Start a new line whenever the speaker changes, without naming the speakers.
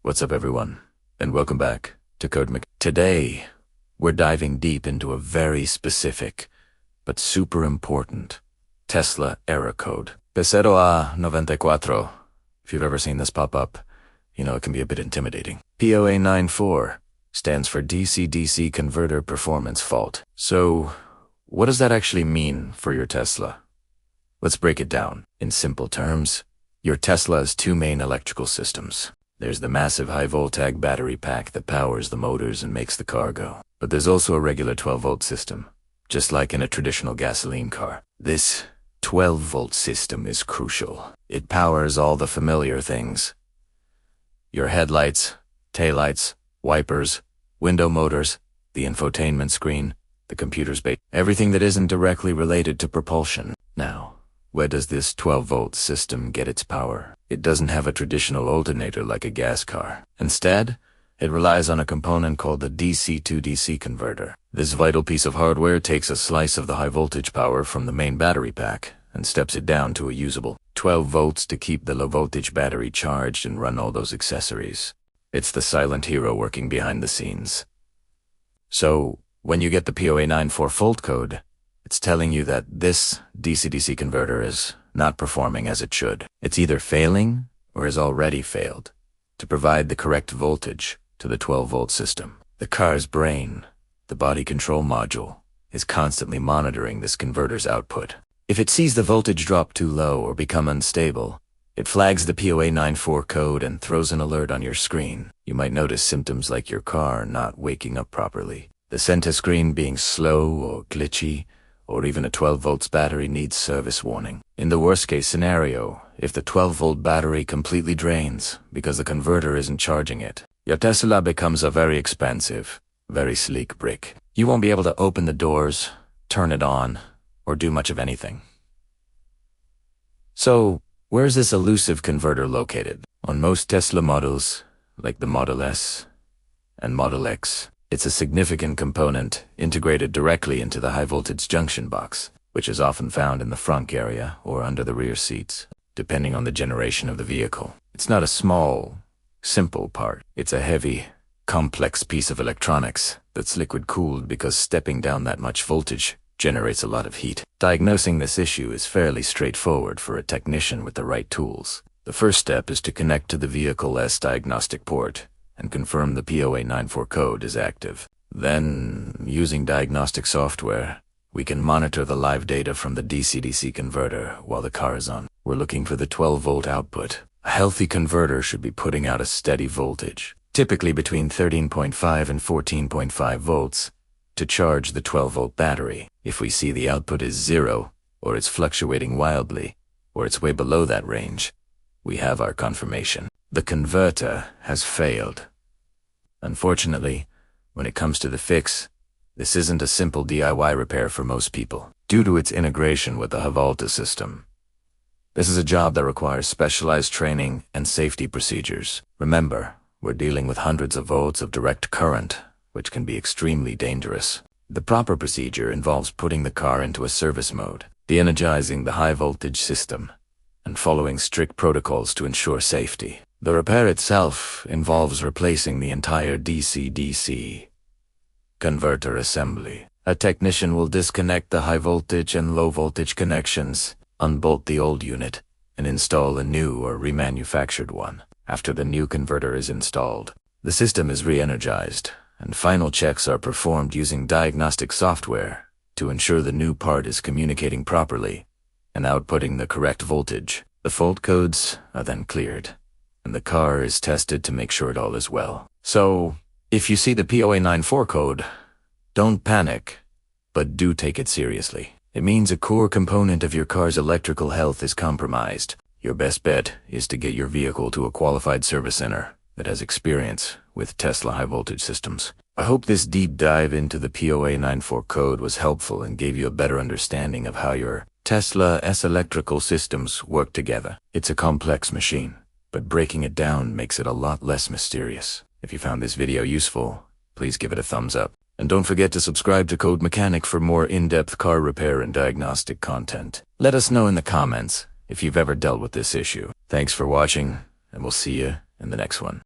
What's up everyone, and welcome back to CodeMechanic. Today, we're diving deep into a very specific, but super important, Tesla error code. P0A94. If you've ever seen this pop up, you know it can be a bit intimidating. P0A94 stands for DC-DC converter performance fault. So, what does that actually mean for your Tesla? Let's break it down. In simple terms, your Tesla has two main electrical systems. There's the massive high-voltage battery pack that powers the motors and makes the car go. But there's also a regular 12-volt system, just like in a traditional gasoline car. This 12-volt system is crucial. It powers all the familiar things. Your headlights, taillights, wipers, window motors, the infotainment screen, the computer's base, everything that isn't directly related to propulsion. Now, where does this 12-volt system get its power? It doesn't have a traditional alternator like a gas car. Instead, it relies on a component called the DC-to-DC converter. This vital piece of hardware takes a slice of the high-voltage power from the main battery pack and steps it down to a usable 12 volts to keep the low-voltage battery charged and run all those accessories. It's the silent hero working behind the scenes. So, when you get the P0A94 fault code, it's telling you that this DC-DC converter is not performing as it should. It's either failing or has already failed to provide the correct voltage to the 12-volt system. The car's brain, the body control module, is constantly monitoring this converter's output. If it sees the voltage drop too low or become unstable, it flags the P0A94 code and throws an alert on your screen. You might notice symptoms like your car not waking up properly, the center screen being slow or glitchy, or even a 12 volts battery needs service warning. In the worst case scenario, if the 12 volt battery completely drains because the converter isn't charging it, your Tesla becomes a very expensive, very sleek brick. You won't be able to open the doors, turn it on, or do much of anything. So, where's this elusive converter located? On most Tesla models, like the Model S and Model X, it's a significant component integrated directly into the high-voltage junction box, which is often found in the front area or under the rear seats, depending on the generation of the vehicle. It's not a small, simple part. It's a heavy, complex piece of electronics that's liquid-cooled because stepping down that much voltage generates a lot of heat. Diagnosing this issue is fairly straightforward for a technician with the right tools. The first step is to connect to the vehicle's diagnostic port and confirm the P0A94 code is active. Then, using diagnostic software, we can monitor the live data from the DC-DC converter while the car is on. We're looking for the 12-volt output. A healthy converter should be putting out a steady voltage, typically between 13.5 and 14.5 volts, to charge the 12-volt battery. If we see the output is 0, or it's fluctuating wildly, or it's way below that range, we have our confirmation. The converter has failed. Unfortunately, when it comes to the fix, this isn't a simple DIY repair for most people, due to its integration with the high-voltage system. This is a job that requires specialized training and safety procedures. Remember, we're dealing with hundreds of volts of direct current, which can be extremely dangerous. The proper procedure involves putting the car into a service mode, de-energizing the high-voltage system, and following strict protocols to ensure safety. The repair itself involves replacing the entire DC-DC converter assembly. A technician will disconnect the high-voltage and low-voltage connections, unbolt the old unit, and install a new or remanufactured one. After the new converter is installed, the system is re-energized, and final checks are performed using diagnostic software to ensure the new part is communicating properly and outputting the correct voltage. The fault codes are then cleared, and the car is tested to make sure it all is well. So, if you see the P0A94 code, don't panic, but do take it seriously. It means a core component of your car's electrical health is compromised. Your best bet is to get your vehicle to a qualified service center that has experience with Tesla high-voltage systems. I hope this deep dive into the P0A94 code was helpful and gave you a better understanding of how your Tesla's electrical systems work together. It's a complex machine, but breaking it down makes it a lot less mysterious. If you found this video useful, please give it a thumbs up. And don't forget to subscribe to CodeMechanic for more in-depth car repair and diagnostic content. Let us know in the comments if you've ever dealt with this issue. Thanks for watching, and we'll see you in the next one.